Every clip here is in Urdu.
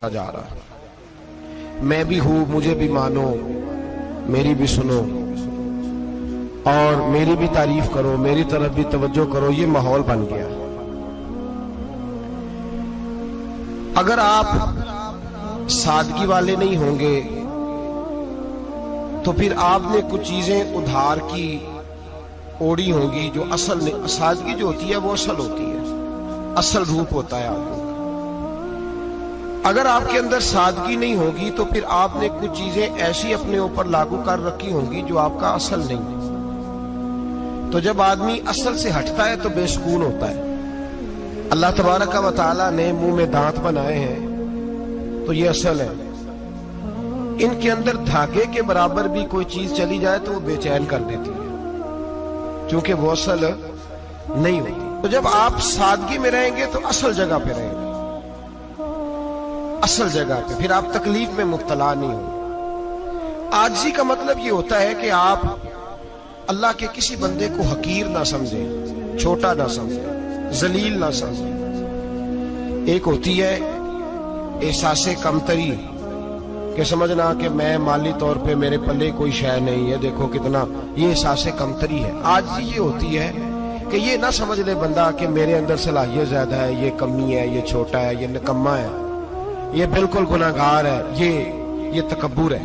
جا رہا میں بھی ہوں، مجھے بھی مانو، میری بھی سنو اور میری بھی تعریف کرو، میری طرف بھی توجہ کرو، یہ ماحول بن گیا۔ اگر آپ سادگی والے نہیں ہوں گے تو پھر آپ نے کچھ چیزیں ادھار کی اوڑی ہوں گی جو اصل نہیں۔ سادگی جو ہوتی ہے وہ اصل ہوتی ہے، اصل روپ ہوتا ہے آپ کو۔ اگر آپ کے اندر سادگی نہیں ہوگی تو پھر آپ نے کچھ چیزیں ایسی اپنے اوپر لاگو کر رکھی ہوں گی جو آپ کا اصل نہیں۔ تو جب آدمی اصل سے ہٹتا ہے تو بے سکون ہوتا ہے۔ اللہ تبارک و تعالیٰ نے منہ میں دانت بنائے ہیں تو یہ اصل ہے، ان کے اندر دھاگے کے برابر بھی کوئی چیز چلی جائے تو وہ بے چین کر دیتی ہے، کیونکہ وہ اصل نہیں ہوتی۔ تو جب آپ سادگی میں رہیں گے تو اصل جگہ پہ رہیں گے، اصل جگہ پہ، پھر آپ تکلیف میں مبتلا نہیں ہوں۔ عاجزی کا مطلب یہ ہوتا ہے کہ آپ اللہ کے کسی بندے کو حقیر نہ سمجھیں، چھوٹا نہ سمجھیں، ذلیل نہ سمجھیں۔ ایک ہوتی ہے احساس کمتری، کہ سمجھنا کہ میں مالی طور پہ میرے پلے کوئی شے نہیں ہے، دیکھو کتنا، یہ احساس کمتری ہے۔ عاجزی یہ ہوتی ہے کہ یہ نہ سمجھ لے بندہ کہ میرے اندر صلاحیت زیادہ ہے، یہ کمی ہے، یہ چھوٹا ہے، یہ نکما ہے، یہ بالکل گناہگار ہے، یہ تکبر ہے۔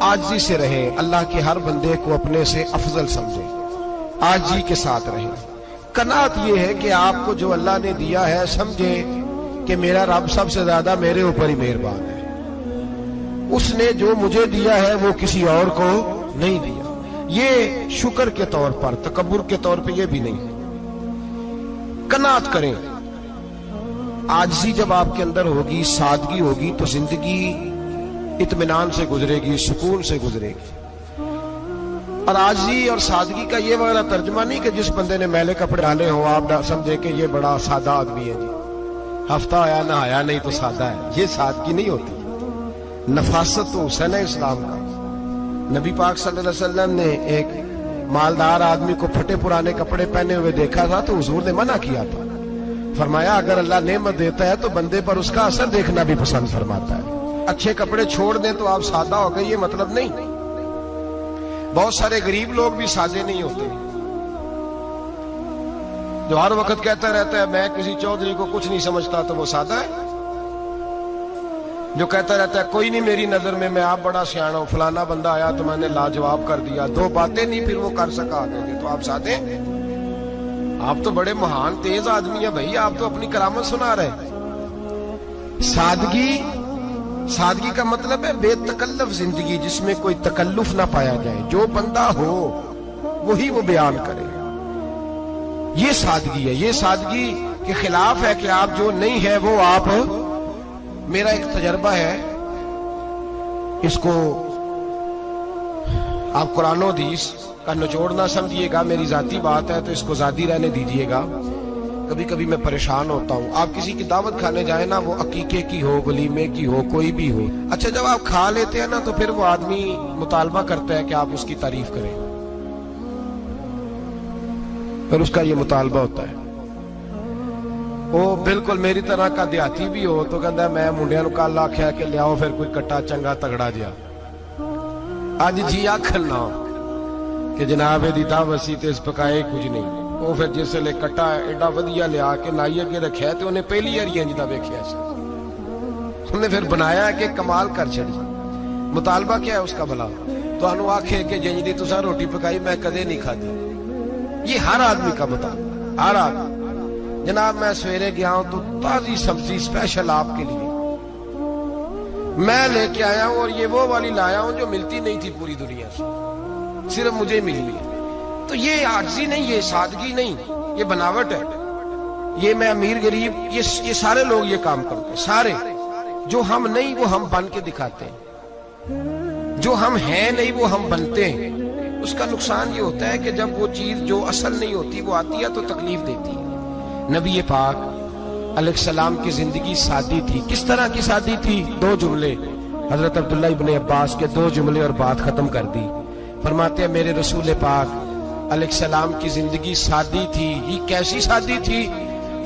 عاجزی سے رہے، اللہ کے ہر بندے کو اپنے سے افضل سمجھے، عاجزی کے ساتھ رہے۔ قناعت یہ ہے کہ آپ کو جو اللہ نے دیا ہے سمجھے کہ میرا رب سب سے زیادہ میرے اوپر ہی مہربان ہے، اس نے جو مجھے دیا ہے وہ کسی اور کو نہیں دیا۔ یہ شکر کے طور پر، تکبر کے طور پہ یہ بھی نہیں۔ قناعت کریں۔ عاجزی جب آپ کے اندر ہوگی، سادگی ہوگی تو زندگی اطمینان سے گزرے گی، سکون سے گزرے گی۔ اور عاجزی اور سادگی کا یہ والا ترجمہ نہیں کہ جس بندے نے میلے کپڑے ڈالے ہوں آپ سمجھے کہ یہ بڑا سادہ آدمی ہے، جی ہفتہ آیا نہ آیا نہیں تو سادہ ہے، یہ سادگی نہیں ہوتی۔ نفاست تو حسن ہے اسلام کا۔ نبی پاک صلی اللہ علیہ وسلم نے ایک مالدار آدمی کو پھٹے پرانے کپڑے پہنے ہوئے دیکھا تھا تو حضور نے منع کیا تھا، فرمایا اگر اللہ نعمت دیتا ہے تو بندے پر اس کا اثر دیکھنا بھی پسند فرماتا ہے۔ اچھے کپڑے چھوڑ دیں تو آپ سادہ ہو گئے، یہ مطلب نہیں۔ بہت سارے غریب لوگ بھی سادے نہیں ہوتے، جو ہر وقت کہتا رہتا ہے میں کسی چودھری کو کچھ نہیں سمجھتا تو وہ سادہ ہے۔ جو کہتا رہتا ہے کوئی نہیں میری نظر میں آپ بڑا سیانا ہوں، فلانا بندہ آیا تو میں نے لاجواب کر دیا، دو باتیں نہیں پھر وہ کر سکا آگے، تو آپ سادے ہیں؟ آپ تو بڑے مہان تیز آدمی ہیں بھائی، آپ تو اپنی کرامت سنا رہے۔ سادگی کا مطلب ہے بے تکلف زندگی، جس میں کوئی تکلف نہ پایا جائے، جو بندہ ہو وہی وہ بیان کرے، یہ سادگی ہے۔ یہ سادگی کے خلاف ہے کہ آپ جو نہیں ہے وہ آپ۔ میرا ایک تجربہ ہے، اس کو آپ قرآن و حدیث کا نچوڑ نہ سمجھیے گا، میری ذاتی بات ہے تو اس کو ذاتی رہنے دیجیے گا۔ کبھی کبھی میں پریشان ہوتا ہوں، آپ کسی کی دعوت کھانے جائیں نا، وہ عقیقے کی ہو، ولیمے کی ہو، کوئی بھی ہو، اچھا جب آپ کھا لیتے ہیں نا تو پھر وہ آدمی مطالبہ کرتا ہے کہ آپ اس کی تعریف کریں، پھر اس کا یہ مطالبہ ہوتا ہے۔ وہ بالکل میری طرح کا دیہاتی بھی ہو تو کہتا ہے میں منڈیاں نو کل آکھیا کہ لیاؤ پھر کوئی کٹا چنگا تگڑا جیا، اج جی آکھن نہ کہ جناب دی دعوت سی تے اس پکائے کچھ نہیں۔ وہ پھر جس لے کٹا ایڈا ودیا لیا کے نائی اگے رکھیا تے انہیں پہلی ہری انج دا ویکھیا سی، انہیں پھر بنایا کہ کمال کر چھڑی۔ مطالبہ کیا ہے اس کا بھلا؟ تانوں آکھے کہ جنج دی تساں روٹی پکائی میں کدے نہیں کھادی، یہ ہر آدمی کا مطالبہ، ہر آدمی۔ جناب میں سویرے گیا ہوں تو تازی سبزی اسپیشل آپ کے لیے میں لے کے آیا ہوں، اور یہ وہ والی لایا ہوں جو ملتی نہیں تھی پوری دنیا سے، صرف مجھے ملی ہے۔ تو یہ عاجزی نہیں، یہ سادگی نہیں، یہ بناوٹ ہے۔ یہ میں امیر غریب، یہ سارے لوگ یہ کام کرتے ہیں، سارے۔ جو ہم نہیں وہ ہم بن کے دکھاتے ہیں، جو ہم ہیں نہیں وہ ہم بنتے ہیں۔ اس کا نقصان یہ ہوتا ہے کہ جب وہ چیز جو اصل نہیں ہوتی وہ آتی ہے تو تکلیف دیتی ہے۔ نبی پاک علیہ السلام کی زندگی سادی تھی۔ کس طرح کی سادی تھی؟ دو جملے، حضرت عبداللہ ابن عباس کے دو جملے اور بات ختم کر دی۔ فرماتے ہیں میرے رسول پاک علیہ السلام کی زندگی سادی تھی۔ یہ کیسی سادی تھی؟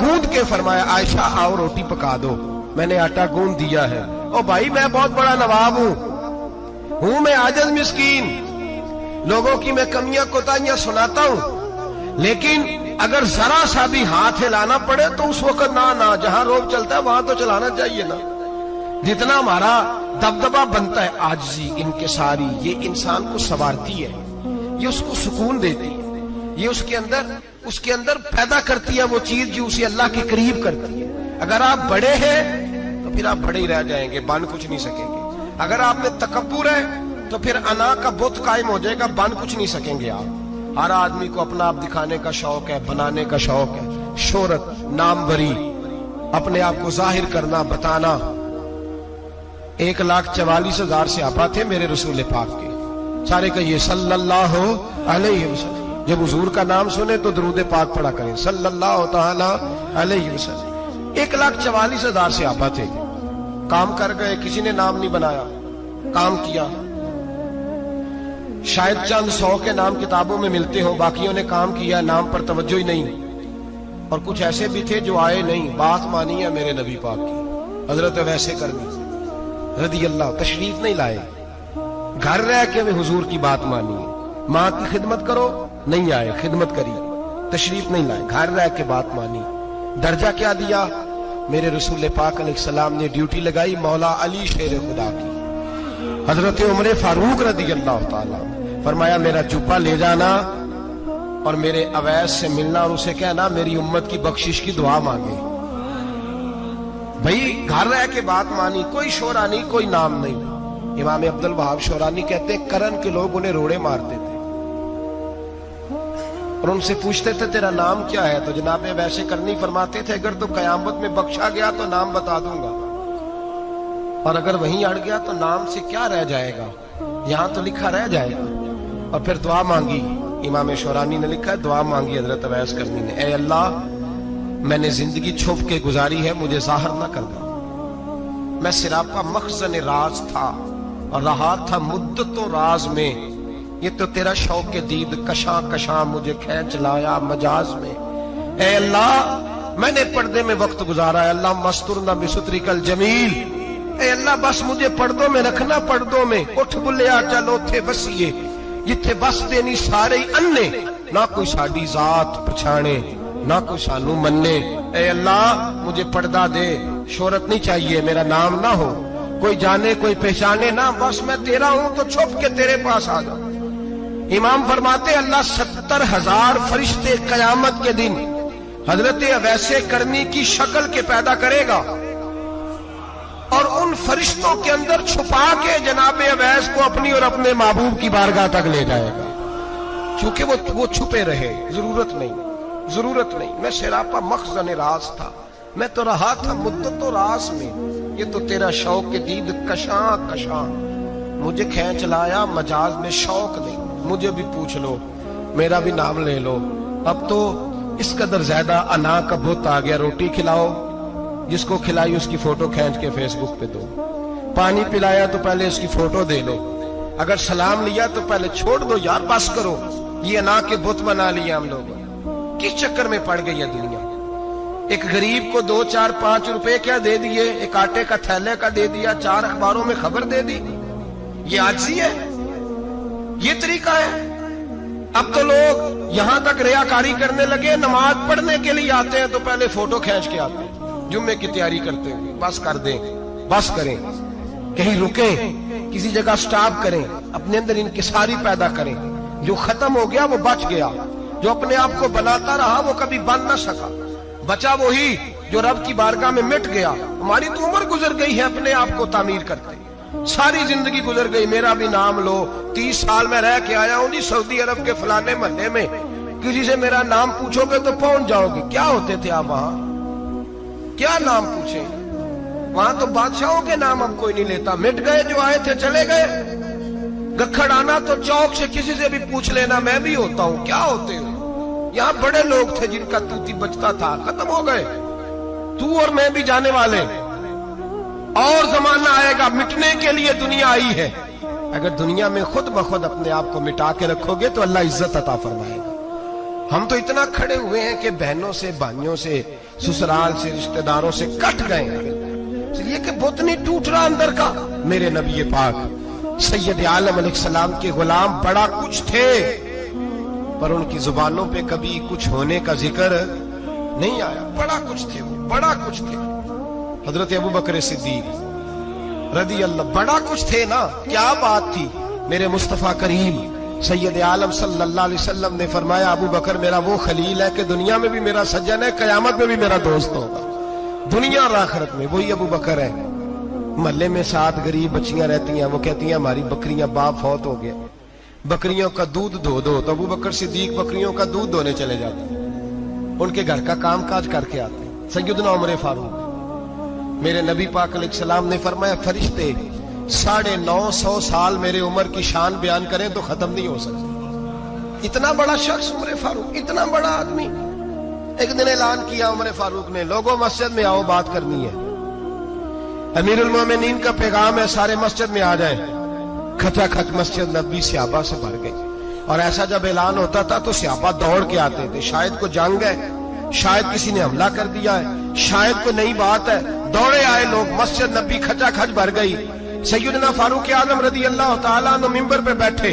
گوند کے فرمایا عائشہ آؤ روٹی پکا دو. میں نے آٹا گوند دیا ہے. او بھائی میں بہت بڑا نواب ہوں میں عاجز مسکین, لوگوں کی میں کمیاں کوتاہیاں سناتا ہوں, لیکن اگر ذرا سا بھی ہاتھ ہلانا پڑے تو اس وقت نہ جہاں روب چلتا ہے وہاں تو چلانا چاہیے نا. جتنا ہمارا دبدبا بنتا ہے عاجزی انکساری, یہ انسان کو سنوارتی ہے, یہ اس کو سکون دیتی ہے, یہ اس کے اندر پیدا کرتی ہے وہ چیز جو اسے اللہ کے قریب کرتی ہے. اگر آپ بڑے ہیں تو پھر آپ بڑے ہی رہ جائیں گے, بن کچھ نہیں سکیں گے. اگر آپ میں تکبر ہے تو پھر انا کا بت قائم ہو جائے گا, بن کچھ نہیں سکیں گے آپ. ہر آدمی کو اپنا آپ دکھانے کا شوق ہے, بنانے کا شوق ہے, شہرت, ناموری, اپنے آپ کو ظاہر کرنا, بتانا. 1,44,000 صحابہ تھے میرے رسول پاک کے, سارے کہیے صلی اللہ علیہ وسلم. جب حضور کا نام سنے تو درود پاک پڑھا کریں صلی اللہ تعالی علیہ وسلم. 1,44,000 صحابہ تھے, کام کر گئے, کسی نے نام نہیں بنایا, کام کیا. شاید چند 100 کے نام کتابوں میں ملتے ہوں, باقیوں نے کام کیا, نام پر توجہ ہی نہیں. اور کچھ ایسے بھی تھے جو آئے نہیں, بات مانی ہے میرے نبی پاک کی. حضرت ویسے کرنی رضی اللہ تشریف نہیں لائے, گھر رہ کے حضور کی بات مانی ہے. ماں کی خدمت کرو, نہیں آئے, خدمت کری, تشریف نہیں لائے, گھر رہ کے بات مانی. درجہ کیا دیا میرے رسول پاک علیہ السلام نے؟ ڈیوٹی لگائی مولا علی شیر خدا کی. حضرت عمر فاروق رضی اللہ تعالیٰ فرمایا میرا جوبہ لے جانا اور میرے اویس سے ملنا اور اسے کہنا میری امت کی بخشش کی دعا مانگے. بھئی گھر رہ کے بات مانی, کوئی شورا نہیں, کوئی نام نہیں. امام عبد الوہاب شورانی کہتے ہیں کرن کے لوگ انہیں روڑے مارتے تھے اور ان سے پوچھتے تھے تیرا نام کیا ہے, تو جناب ویسے کرنی فرماتے تھے اگر تو قیامت میں بخشا گیا تو نام بتا دوں گا, اور اگر وہیں اڑ گیا تو نام سے کیا رہ جائے گا, یہاں تو لکھا رہ جائے گا. اور پھر دعا مانگی, امام شورانی نے لکھا ہے دعا مانگی حضرت اویس کرنی نے, اے اللہ میں نے زندگی چھپ کے گزاری ہے, مجھے ظاہر نہ کرنا. میں سراپا مخزن راز تھا اور رہا تھا مدتوں راز میں, یہ تو تیرا شوق دید کشاں کشاں مجھے کھینچ لایا مجاز میں. اے اللہ میں نے پردے میں وقت گزارا ہے, اللہ مسترنا بسترک الجمیل. اے اللہ بس مجھے پردوں میں رکھنا, پردوں میں. اٹھ بلیا چلو تھے بسیے جتھے بس دینی سارے انے, نہ کوئی ساڈی ذات پچھانے نہ کوئی سانو مننے. اے اللہ مجھے پردہ دے, شہرت نہیں چاہیے, میرا نام نہ ہو, کوئی جانے کوئی پہچانے نہ, بس میں تیرا ہوں تو چھپ کے تیرے پاس آ جاؤں. امام فرماتے اللہ 70,000 فرشتے قیامت کے دن حضرت اویس کرنی کی شکل کے پیدا کرے گا اور ان فرشتوں کے اندر چھپا کے جناب اویس کو اپنی اور اپنے محبوب کی بارگاہ تک لے جائے گا. چونکہ وہ چھپے رہے, ضرورت نہیں. میں سراپا مخزن راز تھا, میں تو رہا تھا مدتوں راز میں, یہ تو تیرا شوق دید کشاں کشاں مجھے کھینچ لایا مجاز میں. شوق نہیں, مجھے بھی پوچھ لو, میرا بھی نام لے لو. اب تو اس قدر زیادہ انا کا بت آ گیا, روٹی کھلاؤ, جس کو کھلائی اس کی فوٹو کھینچ کے فیس بک پہ دو, پانی پلایا تو پہلے اس کی فوٹو دے لو, اگر سلام لیا تو پہلے چھوڑ دو یار, بس کرو. یہ انا کے بت بنا لیا ہم لوگ, کس چکر میں پڑ گئی ہے دنیا. ایک غریب کو 2 4 5 روپے کیا دے دیے, ایک آٹے کا تھیلے کا دے دیا, 4 اخباروں میں خبر دے دی, یہ عاجزی ہے, یہ طریقہ ہے. اب تو لوگ یہاں تک ریاکاری کرنے لگے, نماز پڑھنے کے لیے آتے ہیں تو پہلے فوٹو کھینچ کے آتے ہیں, جمعے کی تیاری کرتے ہیں. بس کر دیں, بس کریں, کہیں رکیں, کسی جگہ سٹاپ کریں, اپنے اندر انکساری پیدا کریں. جو ختم ہو گیا وہ بچ گیا, جو اپنے آپ کو بناتا رہا وہ کبھی بن نہ سکا. بچا وہی جو رب کی بارگاہ میں مٹ گیا. ہماری تو عمر گزر گئی ہے اپنے آپ کو تعمیر کرتے, ساری زندگی گزر گئی. میرا بھی نام لو, 30 سال میں رہ کے آیا ہوں جی سعودی عرب کے فلانے محلے میں, کسی سے میرا نام پوچھو گے تو پہنچ جاؤ گے. کیا ہوتے تھے آپ وہاں, کیا نام پوچھیں, وہاں تو بادشاہوں کے نام اب کوئی نہیں لیتا, مٹ گئے, جو آئے تھے چلے گئے. گکھڑ آنا تو چوک سے کسی سے بھی پوچھ لینا میں بھی ہوتا ہوں, کیا ہوتے ہو. یہاں بڑے لوگ تھے جن کا توتی بچتا تھا, ختم ہو گئے. تو اور میں بھی جانے والے, اور زمانہ آئے گا, مٹنے کے لیے دنیا آئی ہے. اگر دنیا میں خود بخود اپنے آپ کو مٹا کے رکھو گے تو اللہ عزت عطا فرمائے گا. ہم تو اتنا کھڑے ہوئے ہیں کہ بہنوں سے، بھائیوں سے، سسرال سے، رشتہ داروں سے کٹ گئے ہیں، اس لیے کہ بت نہیں ٹوٹ رہا اندر کا۔ میرے نبی پاک سید عالم علیہ السلام کے غلام بڑا کچھ تھے، پر ان کی زبانوں پہ کبھی کچھ ہونے کا ذکر نہیں آیا۔ بڑا کچھ تھے، وہ بڑا کچھ تھے۔ حضرت ابو بکر صدیق رضی اللہ، بڑا کچھ تھے نا، کیا بات تھی۔ میرے مصطفیٰ کریم سید عالم صلی اللہ علیہ وسلم نے فرمایا ابو بکر میرا وہ خلیل ہے کہ دنیا میں بھی میرا سجن ہے، قیامت میں بھی میرا دوست ہوگا، دنیا اور آخرت میں وہی ابو بکر ہے۔ محلے میں 7 غریب بچیاں رہتی ہیں، وہ کہتی ہیں ہماری بکریاں، باپ فوت ہو گیا، بکریوں کا دودھ دھو دو، تو ابو بکر صدیق بکریوں کا دودھ دھونے چلے جاتے ہیں، ان کے گھر کا کام کاج کر کے آتے ہیں۔ سیدنا عمر فاروق، میرے نبی پاک علیہ السلام نے فرمایا فرشتے 950 سال میرے عمر کی شان بیان کریں تو ختم نہیں ہو سکتے۔ اتنا بڑا شخص عمر فاروق، اتنا بڑا آدمی۔ ایک دن اعلان کیا عمر فاروق نے، لوگوں مسجد میں آؤ، بات کرنی ہے، امیر المومنین کا پیغام ہے، سارے مسجد میں آ جائیں۔ کھچا کھچ مسجد نبی صحابہ سے بھر گئی، اور ایسا جب اعلان ہوتا تھا تو صحابہ دوڑ کے آتے تھے، شاید کو جنگ ہے، شاید کسی نے حملہ کر دیا ہے، شاید کوئی نئی بات ہے، دوڑے آئے لوگ، مسجد نبی کھچا کھچ بھر گئی۔ سیدنا فاروق اعظم رضی اللہ تعالیٰ عنہ ممبر پہ بیٹھے،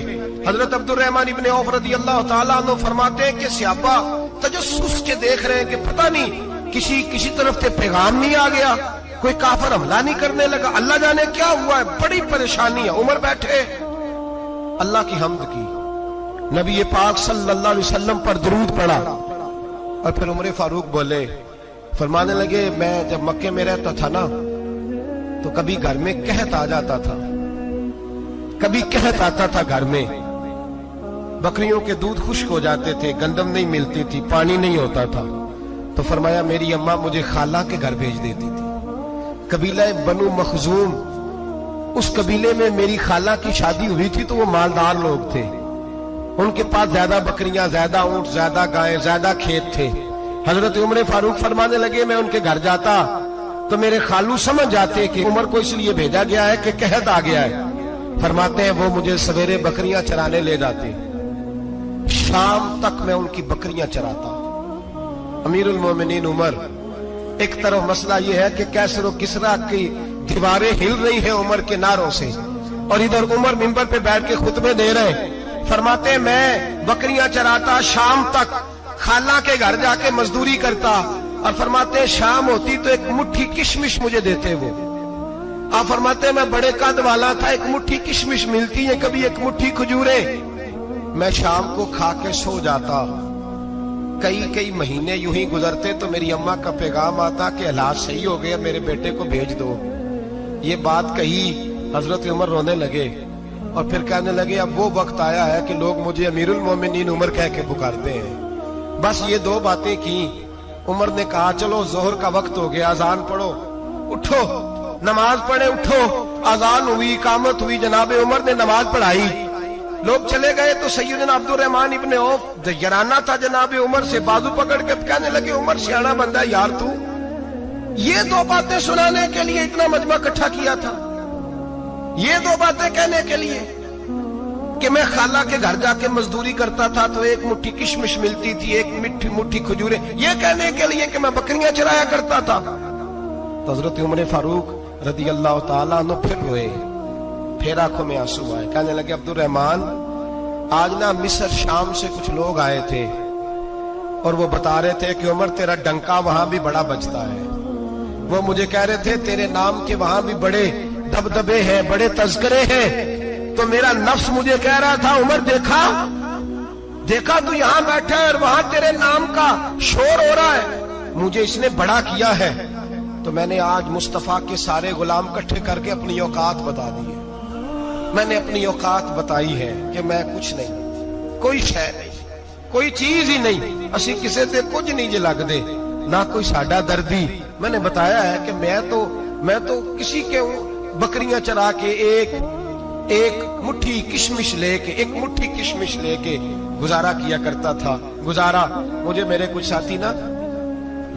حضرت عبد الرحمن ابن عوف رضی اللہ تعالیٰ عنہ فرماتے ہیں کہ صحابہ تجسس کے دیکھ رہے ہیں کہ پتہ نہیں کسی طرف سے پیغام نہیں آ گیا، کوئی کافر حملہ نہیں کرنے لگا، اللہ جانے کیا ہوا ہے، بڑی پریشانی ہے۔ عمر بیٹھے، اللہ کی حمد کی، نبی پاک صلی اللہ علیہ وسلم پر درود پڑھا، اور پھر عمر فاروق بولے، فرمانے لگے میں جب مکے میں رہتا تھا نا تو کبھی گھر میں قحط آ جاتا تھا، کبھی قحط آتا تھا گھر میں، بکریوں کے دودھ خشک ہو جاتے تھے، گندم نہیں ملتی تھی، پانی نہیں ہوتا تھا، تو فرمایا میری اماں مجھے خالہ کے گھر بھیج دیتی تھی۔ قبیلہ بنو مخزوم، اس قبیلے میں میری خالہ کی شادی ہوئی تھی تو وہ مالدار لوگ تھے، ان کے پاس زیادہ بکریاں، زیادہ اونٹ، زیادہ گائیں، زیادہ کھیت تھے۔ حضرت عمر فاروق فرمانے لگے میں ان کے گھر جاتا تو میرے خالو سمجھ جاتے کہ عمر کو اس لیے بھیجا گیا ہے کہ قحط آ گیا ہے، فرماتے ہیں وہ مجھے سویرے بکریاں چرانے لے جاتے، شام تک میں ان کی بکریاں چراتا۔ امیر المومنین عمر، ایک طرف مسئلہ یہ ہے کہ کیسر و کسرا کی دیواریں ہل رہی ہیں عمر کے نعروں سے، اور ادھر عمر منبر پہ بیٹھ کے خطبے دے رہے ہیں، فرماتے ہیں میں بکریاں چراتا، شام تک خالہ کے گھر جا کے مزدوری کرتا، اور فرماتے ہیں شام ہوتی تو ایک مٹھی کشمش مجھے دیتے وہ، آپ فرماتے ہیں میں بڑے قد والا تھا، ایک مٹھی کشمش ملتی ہے، کبھی ایک مٹھی کھجوریں، میں شام کو کھا کے سو جاتا۔ کئی مہینے یوں ہی گزرتے تو میری اماں کا پیغام آتا کہ حالات صحیح ہو گیا، میرے بیٹے کو بھیج دو۔ یہ بات کہی، حضرت عمر رونے لگے اور پھر کہنے لگے اب وہ وقت آیا ہے کہ لوگ مجھے امیر المومنین عمر کہہ کے پکارتے ہیں۔ بس یہ 2 باتیں کی، عمر نے کہا چلو ظہر کا وقت ہو گیا، اذان پڑھو، اٹھو نماز پڑھے، اٹھو، اذان ہوئی، اقامت ہوئی، جناب عمر نے نماز پڑھائی، لوگ چلے گئے تو سیدنا عبد الرحمن ابن عوف یارانہ تھا جناب عمر سے، بازو پکڑ کے کہنے لگے عمر سیاںا بندہ یار تو یہ 2 باتیں سنانے کے لیے اتنا مجمع اکٹھا کیا تھا، یہ 2 باتیں کہنے کے لیے کہ میں خالہ کے گھر جا کے مزدوری کرتا تھا تو ایک مٹھی کشمش ملتی تھی، ایک مٹھی کھجوریں، یہ کہنے کے لیے کہ میں بکریاں چرایا کرتا تھا۔ تو حضرت عمر فاروق رضی اللہ تعالیٰ عنہ پھر روئے، پھر آنکھوں میں آنسو آئے، کہنے لگے عبد الرحمن آج نا مصر شام سے کچھ لوگ آئے تھے اور وہ بتا رہے تھے کہ عمر تیرا ڈنکا وہاں بھی بڑا بجتا ہے، وہ مجھے کہہ رہے تھے تیرے نام کے وہاں بھی بڑے دبدبے ہیں، بڑے تذکرے ہیں، تو میرا نفس مجھے کہہ رہا تھا عمر دیکھا تو یہاں بیٹھا ہے اور وہاں تیرے نام کا شور ہو رہا ہے، مجھے اس نے بڑا کیا ہے، تو میں نے آج مصطفیٰ کے سارے غلام اکٹھے کر کے اپنی اوقات بتا دی ہے، میں نے اپنی اوقات بتائی ہے کہ میں کچھ نہیں، کوئی شے نہیں، کوئی چیز ہی نہیں، اسی کسے تے کچھ نہیں جے لگ دے، نہ کوئی ساڈا دردی۔ میں نے بتایا ہے کہ میں تو کسی کے بکریاں چرا کے ایک مٹھی کشمش لے کے گزارا کیا کرتا تھا، گزارا مجھے میرے کچھ ساتھی نا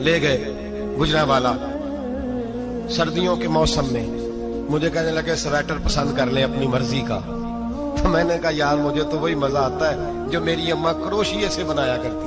لے گئے گجرانوالہ سردیوں کے موسم میں، مجھے کہنے لگے سویٹر پسند کر لیں اپنی مرضی کا، تو میں نے کہا یار مجھے تو وہی مزہ آتا ہے جو میری اماں کروشیے سے بنایا کرتی،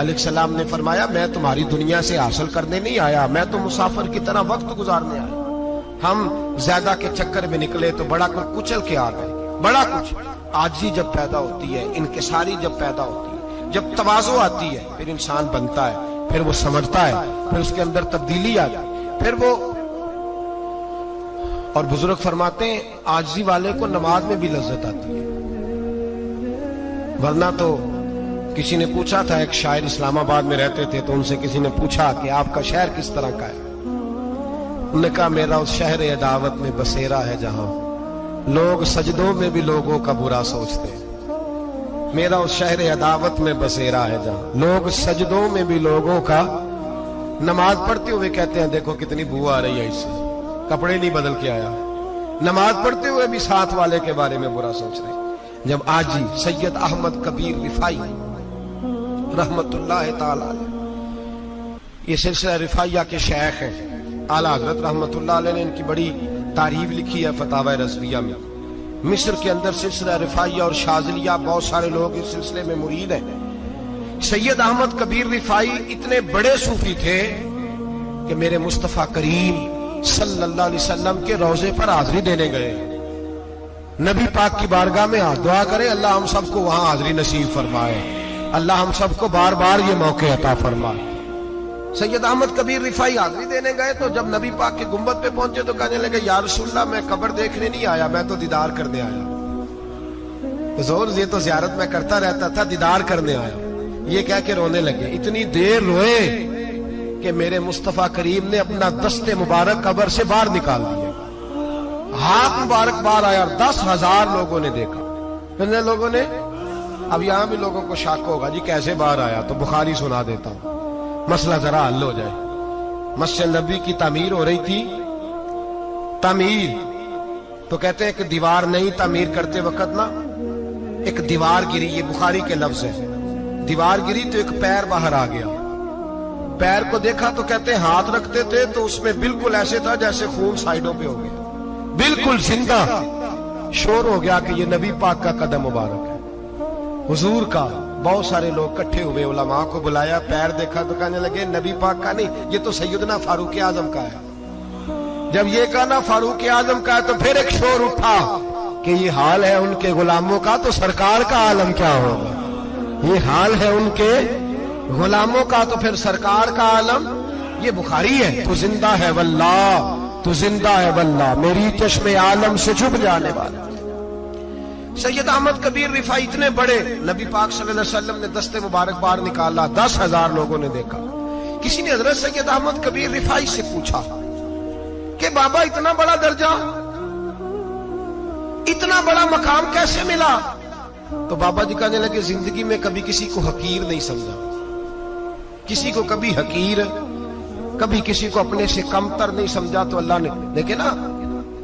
علیہ السلام نے فرمایا میں تمہاری دنیا سے حاصل کرنے نہیں آیا، میں تو مسافر کی طرح وقت گزارنے آیا۔ ہم زیادہ کے چکر میں نکلے تو بڑا کچھ کچل کے آ گئے، بڑا کچھ۔ عاجزی جب پیدا ہوتی ہے، انکساری جب پیدا ہوتی ہے، جب تواضع آتی ہے، پھر انسان بنتا ہے، پھر وہ سمجھتا ہے، پھر اس کے اندر تبدیلی آتی ہے، پھر وہ۔ اور بزرگ فرماتے ہیں عاجزی والے کو نماز میں بھی لذت آتی ہے، ورنہ تو کسی نے پوچھا تھا، ایک شاعر اسلام آباد میں رہتے تھے، تو ان سے کسی نے پوچھا کہ آپ کا شہر کس طرح کا ہے؟ انہوں نے کہا میرا اس شہر عداوت میں بسیرا ہے جہاں لوگ سجدوں میں بھی لوگوں کا برا سوچتے ہیں۔ میرا اس شہر عداوت میں بسیرا ہے جہاں لوگ سجدوں میں بھی لوگوں کا، نماز پڑھتے ہوئے کہتے ہیں دیکھو کتنی بو آ رہی ہے اس سے، کپڑے نہیں بدل کے آیا، نماز پڑھتے ہوئے بھی ساتھ والے کے بارے میں برا سوچ رہے ہیں۔ جب آجی سید احمد کبیر رفاعی رحمت اللہ تعالی علیہ، یہ سلسلہ رفاعیہ کے شیخ ہیں، اعلیٰ حضرت رحمت اللہ علیہ نے ان کی بڑی تعریف لکھی ہے فتاوی رضویہ میں۔ مصر کے اندر سلسلہ رفاعیہ اور شاذلیہ، بہت سارے لوگ اس سلسلے میں مرید ہیں۔ سید احمد کبیر رفاعی اتنے بڑے صوفی تھے کہ میرے مصطفیٰ کریم صلی اللہ علیہ وسلم کے روضے پر حاضری دینے گئے، نبی پاک کی بارگاہ میں دعا کرے اللہ ہم سب کو وہاں حاضری نصیب فرمائے، اللہ ہم سب کو بار بار یہ موقع عطا فرمائے۔ سید احمد کبیر رفاعی حاضری دینے گئے تو جب نبی پاک کے گنبد پہ پہنچے تو کہنے لگے یا رسول اللہ میں قبر دیکھنے نہیں آیا، میں تو دیدار کرنے آیا۔ حضور یہ تو زیارت میں کرتا رہتا تھا، دیدار کرنے آیا۔ یہ کہہ کے رونے لگے، اتنی دیر روئے کہ میرے مصطفیٰ کریم نے اپنا دست مبارک قبر سے باہر نکال دیا، ہاتھ مبارک باہر آیا، 10,000 لوگوں نے دیکھا۔ کتنے لوگوں نے؟ اب یہاں بھی لوگوں کو شک ہوگا جی کیسے باہر آیا، تو بخاری سنا دیتا ہوں، مسئلہ ذرا حل ہو جائے۔ مسجد نبوی کی تعمیر ہو رہی تھی، تعمیر تو کہتے ہیں کہ دیوار نہیں، تعمیر کرتے وقت نا ایک دیوار گری، یہ بخاری کے لفظ ہے، دیوار گری تو ایک پیر باہر آ گیا، پیر کو دیکھا تو کہتے ہیں ہاتھ رکھتے تھے تو اس میں بالکل ایسے تھا جیسے خون سائیڈوں پہ ہو گیا، بالکل زندہ۔ شور ہو گیا کہ یہ نبی پاک کا قدم مبارک ہے، حضور کا۔ بہت سارے لوگ کٹھے ہوئے، علماء کو بلایا، پیر دیکھا تو کہنے لگے نبی پاک کا نہیں، یہ تو سیدنا فاروق اعظم کا ہے۔ جب یہ کہا نا فاروق اعظم کا ہے تو پھر ایک شور اٹھا کہ یہ حال ہے ان کے غلاموں کا تو سرکار کا عالم کیا ہوگا، یہ حال ہے ان کے غلاموں کا تو پھر سرکار کا عالم۔ یہ بخاری ہے، تو زندہ ہے واللہ، تو زندہ ہے واللہ، میری چشم عالم سے چھپ جانے والا۔ سید احمد کبیر رفاعی اتنے بڑے، نبی پاک صلی اللہ علیہ وسلم نے دست مبارک باہر نکالا، 10,000 لوگوں نے دیکھا۔ کسی نے حضرت سید احمد کبیر رفاعی سے پوچھا کہ بابا اتنا بڑا درجہ، اتنا بڑا مقام کیسے ملا؟ تو بابا جی کہنے لگے زندگی میں کبھی کسی کو حقیر نہیں سمجھا، کسی کو کبھی حقیر، کبھی کسی کو اپنے سے کم تر نہیں سمجھا۔ تو اللہ نے دیکھے نا،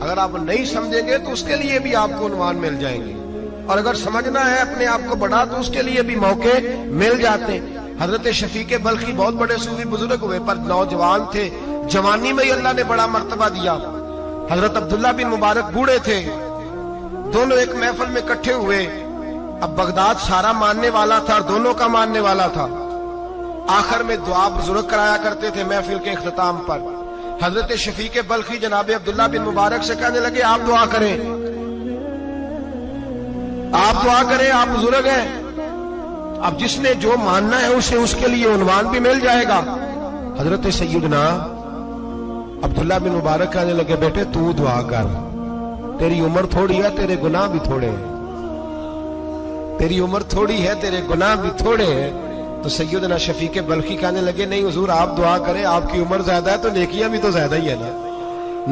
اگر آپ نہیں سمجھیں گے تو اس کے لیے بھی آپ کو عنوان مل جائیں گے، اور اگر سمجھنا ہے اپنے آپ کو بڑا تو اس کے لیے بھی موقع مل جاتے ہیں۔ حضرت شفیق بلخی بہت بڑے صوفی بزرگ ہوئے پر نوجوان تھے، جوانی میں ہی اللہ نے بڑا مرتبہ دیا۔ حضرت عبداللہ بن مبارک بوڑھے تھے، دونوں ایک محفل میں اکٹھے ہوئے۔ اب بغداد سارا ماننے والا تھا اور دونوں کا ماننے والا تھا۔ آخر میں دعا بزرگ کرایا کرتے تھے محفل کے اختتام پر۔ حضرت شفیق بلخی جناب عبداللہ بن مبارک سے کہنے لگے آپ دعا کریں، آپ دعا کریں، آپ بزرگ ہیں، اب جس نے جو ماننا ہے اسے اس کے لیے عنوان بھی مل جائے گا۔ حضرت سیدنا عبداللہ بن مبارک کہنے لگے بیٹے تو دعا کر، تیری عمر تھوڑی ہے، تیرے گناہ بھی تھوڑے ہیں، تیری عمر تھوڑی ہے، تیرے گناہ بھی تھوڑے ہیں۔ تو سیدنا شفیق بلخی کہنے لگے نہیں حضور آپ دعا کریں، آپ کی عمر زیادہ ہے تو نیکیاں بھی تو زیادہ ہی ہے نا،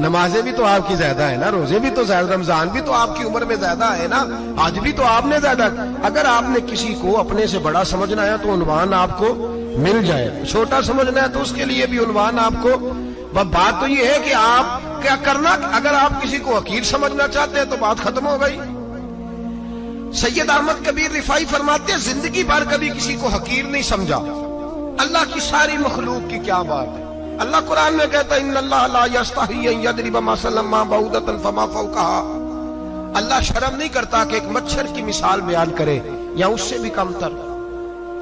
نمازیں بھی تو آپ کی زیادہ ہے نا، روزے بھی تو زیادہ، رمضان بھی تو آپ کی عمر میں زیادہ ہے نا، آج بھی تو آپ نے زیادہ۔ اگر آپ نے کسی کو اپنے سے بڑا سمجھنا ہے تو عنوان آپ کو مل جائے، چھوٹا سمجھنا ہے تو اس کے لیے بھی عنوان آپ کو۔ بات تو یہ ہے کہ آپ کیا کرنا، اگر آپ کسی کو حقیر سمجھنا چاہتے ہیں تو بات ختم ہو گئی۔ سید احمد کبیر رفاعی فرماتے ہیں زندگی بھر کبھی کسی کو حقیر نہیں سمجھا۔ اللہ کی ساری مخلوق کی کیا بات ہے، اللہ قرآن میں کہتا ہے ان اللہ لا یستحی ان یضرب مثلا ما بعوضۃ فما فوقها، اللہ شرم نہیں کرتا کہ ایک مچھر کی مثال بیان کرے یا اس سے بھی کم تر۔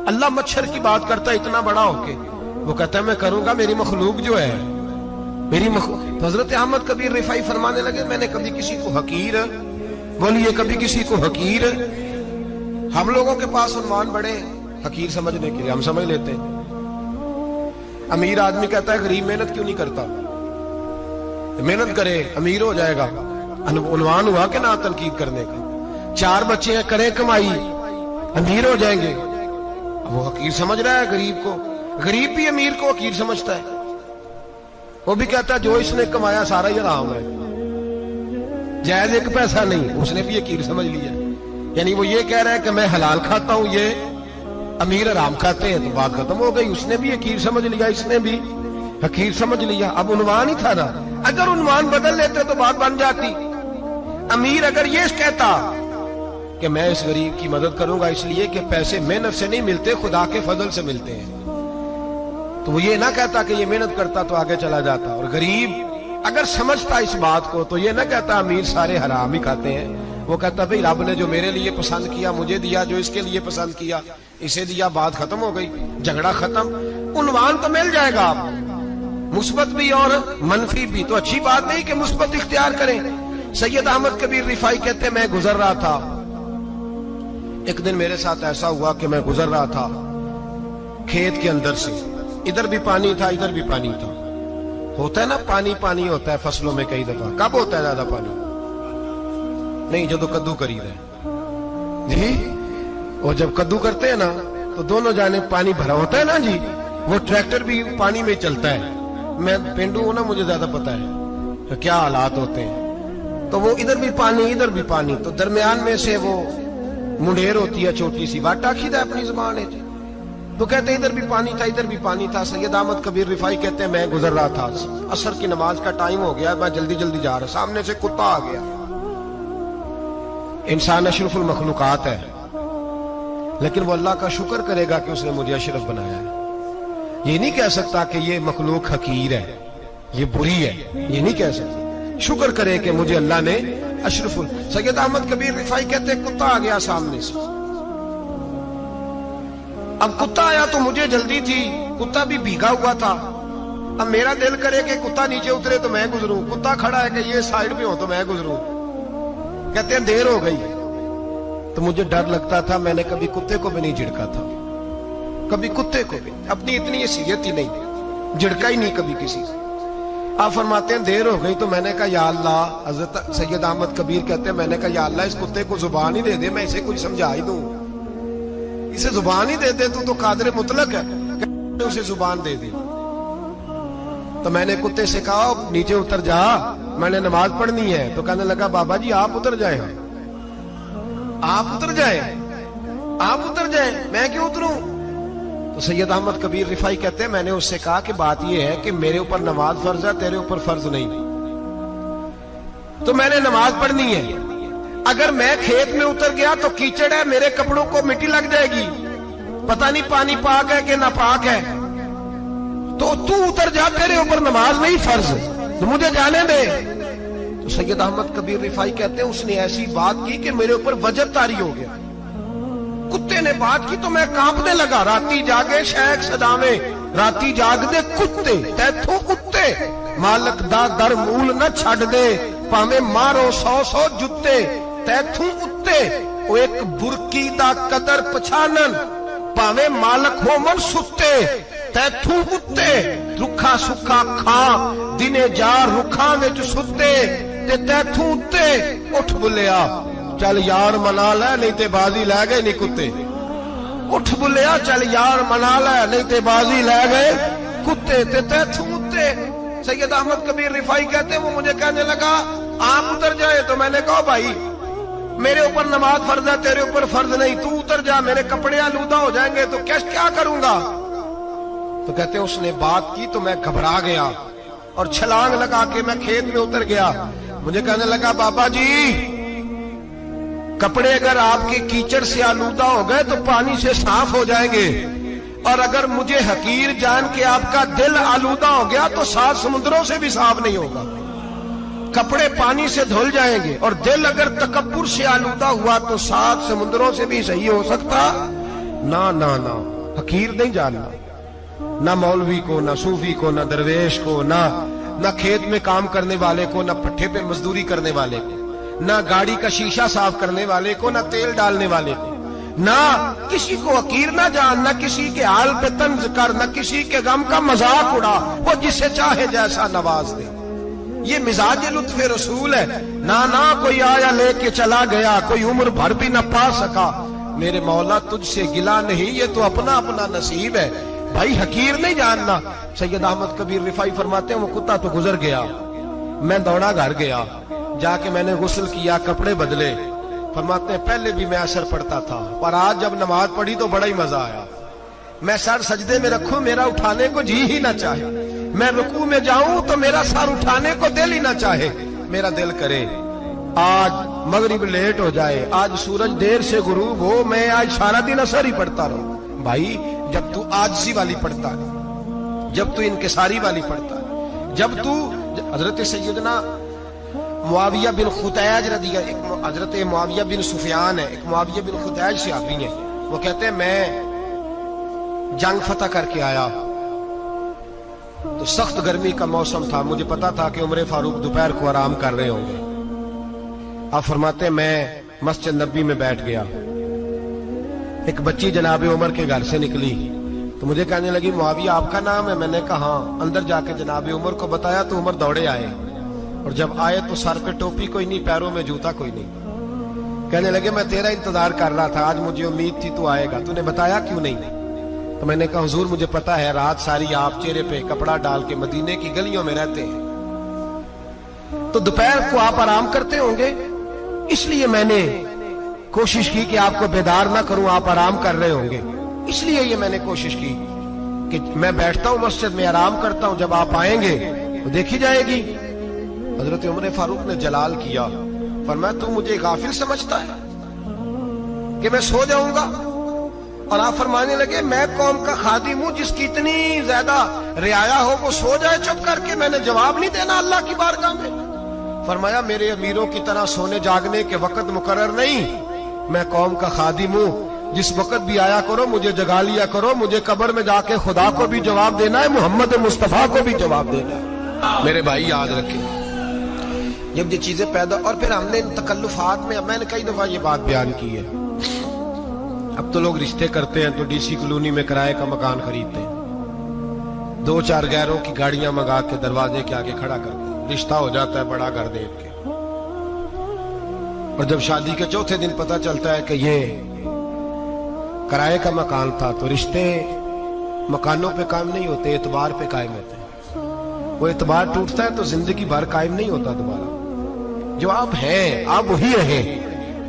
اللہ مچھر کی بات کرتا ہے اتنا بڑا ہو کے، وہ کہتا ہے میں کروں گا، میری مخلوق جو ہے میری مخلوق. تو حضرت احمد کبیر رفاعی فرمانے لگے میں نے کبھی کسی کو حقیر، بولیے کبھی کسی کو حقیر. ہم لوگوں کے پاس عنوان بڑے حقیر سمجھنے کے لیے، ہم سمجھ لیتے ہیں. امیر آدمی کہتا ہے غریب محنت کیوں نہیں کرتا، محنت کرے امیر ہو جائے گا. عنوان ہوا کہ نہ تنقید کرنے کا. 4 بچے ہیں کریں کمائی امیر ہو جائیں گے. اب وہ حقیر سمجھ رہا ہے غریب کو، غریب بھی امیر کو حقیر سمجھتا ہے. وہ بھی کہتا ہے جو اس نے کمایا سارا ہی حرام ہے، جائز ایک پیسہ نہیں، اس نے بھی حقیر سمجھ لیا. یعنی وہ یہ کہہ رہا ہے کہ میں حلال کھاتا ہوں، یہ امیر حرام کھاتے ہیں، تو بات ختم ہو گئی. اس نے بھی حقیر سمجھ لیا، اس نے بھی حقیر سمجھ لیا. اب عنوان ہی تھا نا، اگر عنوان بدل لیتے تو بات بن جاتی. امیر اگر یہ کہتا کہ میں اس غریب کی مدد کروں گا اس لیے کہ پیسے محنت سے نہیں ملتے، خدا کے فضل سے ملتے ہیں، تو وہ یہ نہ کہتا کہ یہ محنت کرتا تو آگے چلا جاتا. اور غریب اگر سمجھتا اس بات کو تو یہ نہ کہتا امیر سارے حرام ہی کھاتے ہیں. وہ کہتا بھئی رب نے جو میرے لیے پسند کیا مجھے دیا، جو اس کے لیے پسند کیا اسے دیا، بات ختم ہو گئی، جھگڑا ختم. عنوان تو مل جائے گا آپ، مثبت بھی اور منفی بھی. تو اچھی بات نہیں کہ مثبت اختیار کریں. سید احمد کبیر رفاعی کہتے میں گزر رہا تھا، ایک دن میرے ساتھ ایسا ہوا کہ میں گزر رہا تھا کھیت کے اندر سے، ادھر بھی پانی تھا ادھر بھی پانی تھا. ہوتا ہے نا پانی پانی ہوتا ہے فصلوں میں کئی دفعہ. کب ہوتا ہے زیادہ پانی؟ نہیں جب کدو کری رہے جی، اور جب کدو کرتے ہیں نا تو دونوں جانب پانی بھرا ہوتا ہے نا جی. وہ ٹریکٹر بھی پانی میں چلتا ہے. میں پینڈو ہوں نا، مجھے زیادہ پتا ہے کہ کیا حالات ہوتے ہیں. تو وہ ادھر بھی پانی ادھر بھی پانی، تو درمیان میں سے وہ منڈیر ہوتی ہے چھوٹی سی، واٹا کھیدا اپنی زبان ہے. تو کہتے ہیں ادھر بھی پانی تھا ادھر بھی پانی تھا. سید احمد کبیر رفاعی کہتے ہیں میں گزر رہا تھا، عصر کی نماز کا ٹائم ہو گیا، میں جلدی جلدی جا رہا، سامنے سے کتا آ گیا. انسان اشرف المخلوقات ہے، لیکن وہ اللہ کا شکر کرے گا کہ اس نے مجھے اشرف بنایا ہے. یہ نہیں کہہ سکتا کہ یہ مخلوق حقیر ہے، یہ بری ہے، یہ نہیں کہہ سکتا. شکر کرے کہ مجھے اللہ نے اشرف. سید احمد کبیر رفاعی کہتے ہیں کتا آ گیا سامنے سے. اب کتا آیا تو مجھے جلدی تھی، کتا بھی بھیگا ہوا تھا. اب میرا دل کرے کہ کتا نیچے اترے تو میں گزروں، کتا کھڑا ہے کہ یہ سائیڈ پہ ہو تو میں گزروں. کہتے ہیں دیر ہو گئی تو مجھے ڈر لگتا تھا، میں نے کبھی کتے کو بھی نہیں جھڑکا تھا، کبھی کتے کو بھی، اپنی اتنی حیثیت ہی نہیں، جھڑکا ہی نہیں کبھی کسی سے. آپ فرماتے ہیں دیر ہو گئی تو میں نے کہا یا اللہ، حضرت سید احمد کبیر کہتے ہیں میں نے کہا یا اللہ اس کتے کو زبان ہی دے دے، میں اسے کچھ سمجھا ہی دوں، اسے زبان ہی دے دے تو قادر مطلق ہے، اسے زبان دے دے. تو میں نے کتے سے کہا نیچے اتر جا، میں نے نماز پڑھنی ہے. تو کہنے لگا بابا جی آپ اتر جائیں، آپ اتر جائیں، آپ اتر جائیں، میں کیوں اتروں؟ تو سید احمد کبیر رفاعی کہتے ہیں میں نے اس سے کہا کہ بات یہ ہے کہ میرے اوپر نماز فرض ہے، تیرے اوپر فرض نہیں، تو میں نے نماز پڑھنی ہے. اگر میں کھیت میں اتر گیا تو کیچڑ ہے، میرے کپڑوں کو مٹی لگ جائے گی، پتہ نہیں پانی پاک ہے کہ ناپاک ہے. تو تو اتر جا، تیرے اوپر نماز نہیں فرض، تو مجھے جانے دے. تو سید احمد کبیر رفاعی کہتے ہیں اس نے ایسی بات کی کہ میرے اوپر وجب طاری ہو گیا. کتے نے بات کی تو میں کانپنے لگا. راتی جاگے شیخ صدامے، راتی جاگ دے کتے تیتھوں کتے، مالک دا در مول نہ چھڑ دے، پاویں مارو 100 جتے تیتھوں اتے. او ایک برکی دا قدر پچھانن، پاویں مالک ہو من ستے تیتھوں اتے. رکھا سکھا کھا دنے جار رکھاں وچ ستے تے تیتھوں اتے. اٹھ بلیا چل یار منا لے نہیں تے بازی لے گئے نہیں کتے. اٹھ بلیا چل یار منا لے نہیں تے بازی لے گئے کتے تے تیتھوں اتے. سید احمد کبیر رفاعی کہتے ہیں وہ مجھے کہنے لگا آپ اتر جائے. تو میں نے کہا بھائی میرے اوپر نماز فرض ہے، تیرے اوپر فرض نہیں، تو اتر جا، میرے کپڑے آلودہ ہو جائیں گے تو کیا کروں گا؟ تو کہتے ہیں اس نے بات کی تو میں گھبرا گیا اور چھلانگ لگا کے میں کھیت میں اتر گیا. مجھے کہنے لگا بابا جی کپڑے اگر آپ کے کیچڑ سے آلودہ ہو گئے تو پانی سے صاف ہو جائیں گے، اور اگر مجھے حقیر جان کے آپ کا دل آلودہ ہو گیا تو 7 سمندروں سے بھی صاف نہیں ہوگا. کپڑے پانی سے دھل جائیں گے، اور دل اگر تکبر سے آلودہ ہوا تو 7 سمندروں سے بھی صحیح ہو سکتا نہ. حقیر نہیں جاننا، نہ مولوی کو، نہ صوفی کو، نہ درویش کو، نہ کھیت میں کام کرنے والے کو، نہ پٹھے پہ مزدوری کرنے والے کو، نہ گاڑی کا شیشہ صاف کرنے والے کو، نہ تیل ڈالنے والے کو، نہ کسی کو حقیر نہ جان، نہ کسی کے حال پہ طنز کر، نہ کسی کے غم کا مذاق اڑا، وہ جسے چاہے جیسا نواز دے۔ یہ مزاج لطف رسول ہے۔ نہ کوئی آیا لے کے چلا گیا، کوئی عمر بھر بھی نہ پا سکا، میرے مولا تجھ سے گلا نہیں، یہ تو اپنا اپنا نصیب ہے۔ بھائی حقیر نہیں جاننا۔ سید احمد کبیر رفاعی فرماتے ہیں وہ کتا تو گزر گیا، میں دوڑا گھر گیا، جا کے میں نے غسل کیا، کپڑے بدلے۔ فرماتے ہیں پہلے بھی میں اثر پڑتا تھا، پر آج جب نماز پڑھی تو بڑا ہی مزہ آیا۔ میں سر سجدے میں رکھوں میرا اٹھانے کو جی ہی نہ چاہے، میں رکوع میں جاؤں تو میرا سر اٹھانے کو دل ہی نہ چاہے، میرا دل کرے آج مغرب لیٹ ہو جائے، آج سورج دیر سے غروب ہو، میں آج سارا دن اثر ہی پڑتا رہوں۔ بھائی جب تو عاجزی والی پڑھتا ہے، جب تو انکساری والی پڑھتا ہے، جب تو حضرت سیدنا معاویہ بن خطیج رضی اللہ، حضرت معاویہ بن سفیان ہے، ایک معاویہ بن خطیج صحابی ہیں، وہ کہتے ہیں میں جنگ فتح کر کے آیا تو سخت گرمی کا موسم تھا، مجھے پتا تھا کہ عمر فاروق دوپہر کو آرام کر رہے ہوں گے۔ آپ فرماتے ہیں میں مسجد نبی میں بیٹھ گیا، ایک بچی جناب عمر کے گھر سے نکلی تو مجھے کہنے لگی معاویہ آپ کا نام ہے؟ میں نے کہا ہاں۔ اندر جا کے جناب عمر کو بتایا تو عمر دوڑے آئے، اور جب آئے تو سر پہ ٹوپی کوئی نہیں، پیروں میں جوتا کوئی نہیں۔ کہنے لگے میں تیرا انتظار کر رہا تھا، آج مجھے امید تھی تو آئے گا، تو نے بتایا کیوں نہیں؟ تو میں نے کہا حضور مجھے پتا ہے رات ساری آپ چہرے پہ کپڑا ڈال کے مدینے کی گلیوں میں رہتے ہیں، تو دوپہر کو آپ آرام کرتے ہوں گے، اس لیے میں نے کوشش کی کہ آپ کو بیدار نہ کروں، آپ آرام کر رہے ہوں گے، اس لیے یہ میں نے کوشش کی کہ میں بیٹھتا ہوں مسجد میں آرام کرتا ہوں، جب آپ آئیں گے تو دیکھی جائے گی۔ حضرت عمر فاروق نے جلال کیا، فرمایا تو مجھے غافل سمجھتا ہے کہ میں سو جاؤں گا؟ اور آپ فرمانے لگے میں قوم کا خادم ہوں، جس کی اتنی زیادہ رعایا ہو وہ سو جائے چپ کر کے، میں نے جواب نہیں دینا اللہ کی بارگاہ میں؟ فرمایا میرے امیروں کی طرح سونے جاگنے کے وقت مقرر نہیں، میں قوم کا خادم ہوں، جس وقت بھی آیا کرو مجھے جگا لیا کرو، مجھے قبر میں جا کے خدا کو بھی جواب دینا ہے، محمد مصطفیٰ کو بھی جواب دینا ہے۔ میرے بھائی یاد رکھیں، جب یہ چیزیں پیدا، اور پھر ہم نے ان تکلفات میں نے کئی دفعہ یہ بات بیان کی ہے، اب تو لوگ رشتے کرتے ہیں تو ڈی سی کالونی میں کرائے کا مکان خریدتے ہیں، 2-4 غیروں کی گاڑیاں منگا کے دروازے کے آگے کھڑا کرتے ہیں، رشتہ ہو جاتا ہے بڑا گھر دیکھ کے، اور جب شادی کے چوتھے دن پتہ چلتا ہے کہ یہ کرائے کا مکان تھا، تو رشتے مکانوں پہ قائم نہیں ہوتے، اعتبار پہ قائم ہوتے ہیں۔ وہ اعتبار ٹوٹتا ہے تو زندگی بھر قائم نہیں ہوتا دوبارہ۔ جو آپ ہیں آپ وہی رہیں،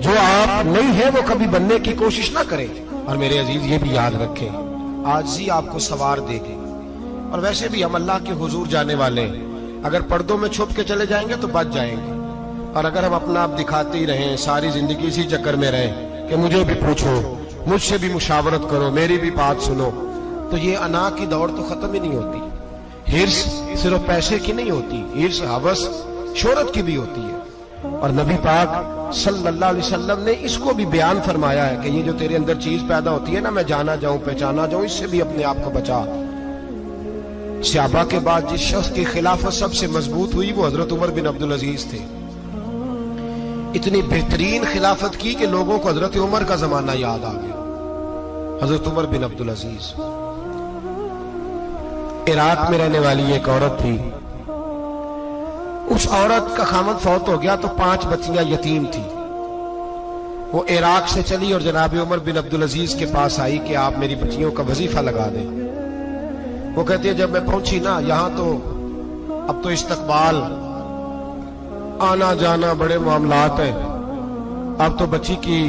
جو آپ نہیں ہیں وہ کبھی بننے کی کوشش نہ کریں۔ اور میرے عزیز یہ بھی یاد رکھیں، عاجزی آپ کو سوار دے گی، اور ویسے بھی ہم اللہ کے حضور جانے والے ہیں، اگر پردوں میں چھپ کے چلے جائیں گے تو بچ جائیں گے، اور اگر ہم اپنا آپ دکھاتے ہی رہیں، ساری زندگی اسی چکر میں رہیں کہ مجھے بھی پوچھو، مجھ سے بھی مشاورت کرو، میری بھی بات سنو، تو یہ انا کی دوڑ تو ختم ہی نہیں ہوتی۔ ہرس صرف پیسے کی نہیں ہوتی، ہرس ہوس شہرت کی بھی ہوتی ہے، اور نبی پاک صلی اللہ علیہ وسلم نے اس کو بھی بیان فرمایا ہے کہ یہ جو تیرے اندر چیز پیدا ہوتی ہے نا، میں جانا جاؤں پہچانا جاؤں، اس سے بھی اپنے آپ کو بچا۔ صحابہ کے بعد جس شخص کی خلافت سب سے مضبوط ہوئی وہ حضرت عمر بن عبدالعزیز تھے، اتنی بہترین خلافت کی کہ لوگوں کو حضرت عمر کا زمانہ یاد آ گیا۔ حضرت عمر بن عبدالعزیز عراق میں رہنے والی ایک عورت تھی، اس عورت کا خامد فوت ہو گیا تو 5 بچیاں یتیم تھی، وہ عراق سے چلی اور جناب عمر بن عبدالعزیز کے پاس آئی کہ آپ میری بچیوں کا وظیفہ لگا دیں۔ وہ کہتی ہے جب میں پہنچی نا یہاں تو اب تو استقبال، آنا جانا بڑے معاملات ہیں، اب تو بچی کی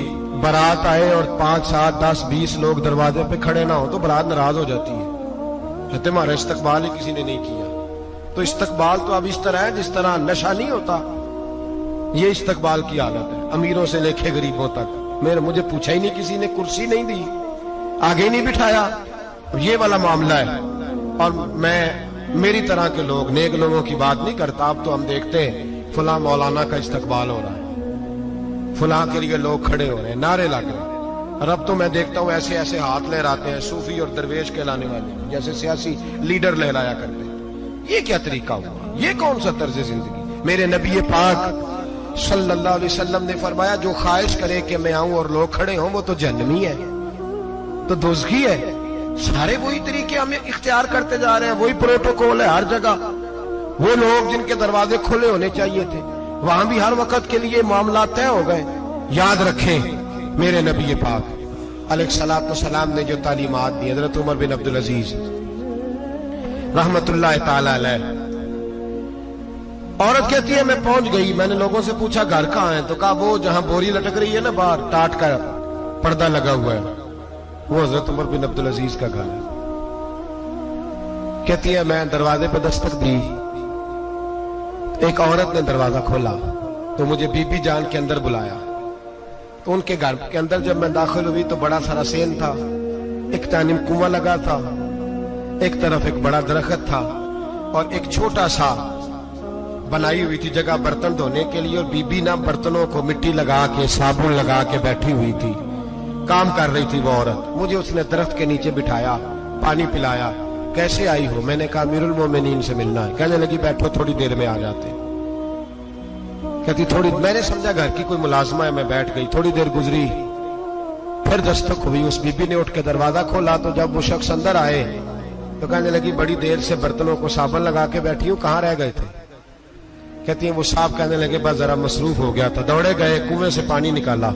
بارات آئے اور 5 7 10 20 لوگ دروازے پہ کھڑے نہ ہو تو بارات ناراض ہو جاتی ہے، کہتے ہمارا استقبال ہی کسی نے نہیں کیا۔ تو استقبال تو اب اس طرح ہے جس طرح نشہ نہیں ہوتا، یہ استقبال کی حالت ہے، امیروں سے لے کے غریبوں تک، مجھے پوچھا ہی نہیں کسی نے، کرسی نہیں دی، آگے نہیں بٹھایا، یہ والا معاملہ ہے۔ اور میں میری طرح کے لوگ نیک لوگوں کی بات نہیں کرتا، اب تو ہم دیکھتے ہیں فلاں مولانا کا استقبال ہو رہا ہے، فلاں کے لیے لوگ کھڑے ہو رہے ہیں، نعرے لگ رہے ہیں، اور اب تو میں دیکھتا ہوں ایسے ایسے ہاتھ لہراتے ہیں صوفی اور درویش کہلانے والے، جیسے سیاسی لیڈر لہرایا کرتے ہیں۔ یہ کیا طریقہ ہوا؟ یہ کون سا طرز زندگی؟ میرے نبی پاک صلی اللہ علیہ وسلم نے فرمایا جو خواہش کرے کہ میں آؤں اور لوگ کھڑے ہوں وہ تو جہنمی ہے، تو دوزخی ہے۔ سارے وہی طریقے ہمیں اختیار کرتے جا رہے ہیں، وہی پروٹوکول ہے ہر جگہ۔ وہ لوگ جن کے دروازے کھلے ہونے چاہیے تھے وہاں بھی ہر وقت کے لیے معاملات طے ہو گئے۔ یاد رکھیں میرے نبی پاک علیہ الصلوۃ والسلام نے جو تعلیمات دی، حضرت عمر بن عبدالعزیز رحمت اللہ تعالی علیہ، عورت کہتی ہے میں پہنچ گئی، میں نے لوگوں سے پوچھا گھر کہاں ہے، تو کہا وہ جہاں بوری لٹک رہی ہے نا باہر ٹاٹ کا پردہ لگا ہوا ہے، وہ حضرت عمر بن عبدالعزیز کا گھر ہے۔ کہتی ہے میں دروازے پہ دستک دی، ایک عورت نے دروازہ کھولا تو مجھے بی بی جان کے اندر بلایا۔ تو ان کے گھر کے اندر جب میں داخل ہوئی تو بڑا سارا سین تھا، ایک جانب کنواں لگا تھا، ایک طرف ایک بڑا درخت تھا، اور ایک چھوٹا سا بنائی ہوئی تھی جگہ برتن دھونے کے لیے، اور بی بی نا برتنوں کو مٹی لگا کے صابن لگا کے بیٹھی ہوئی تھی، کام کر رہی تھی وہ عورت۔ مجھے اس نے درخت کے نیچے بٹھایا، پانی پلایا۔ کیسے آئی ہو؟ میں نے کہا امیر المومنین سے ملنا ہے۔ کہنے لگی بیٹھو تھوڑی دیر میں آ جاتے۔ کہتی تھوڑی، میں نے سمجھا گھر کی کوئی ملازمہ ہے، میں بیٹھ گئی۔ تھوڑی دیر گزری، پھر دستک ہوئی، اس بی بی نے اٹھ کے دروازہ کھولا تو جب وہ شخص اندر آئے تو کہنے لگی بڑی دیر سے برتنوں کو صابن لگا کے بیٹھی ہوں، کہاں رہ گئے تھے؟ کہتی ہیں وہ صاحب کہنے لگے بس ذرا مصروف ہو گیا تھا، دوڑے گئے کنویں سے پانی نکالا،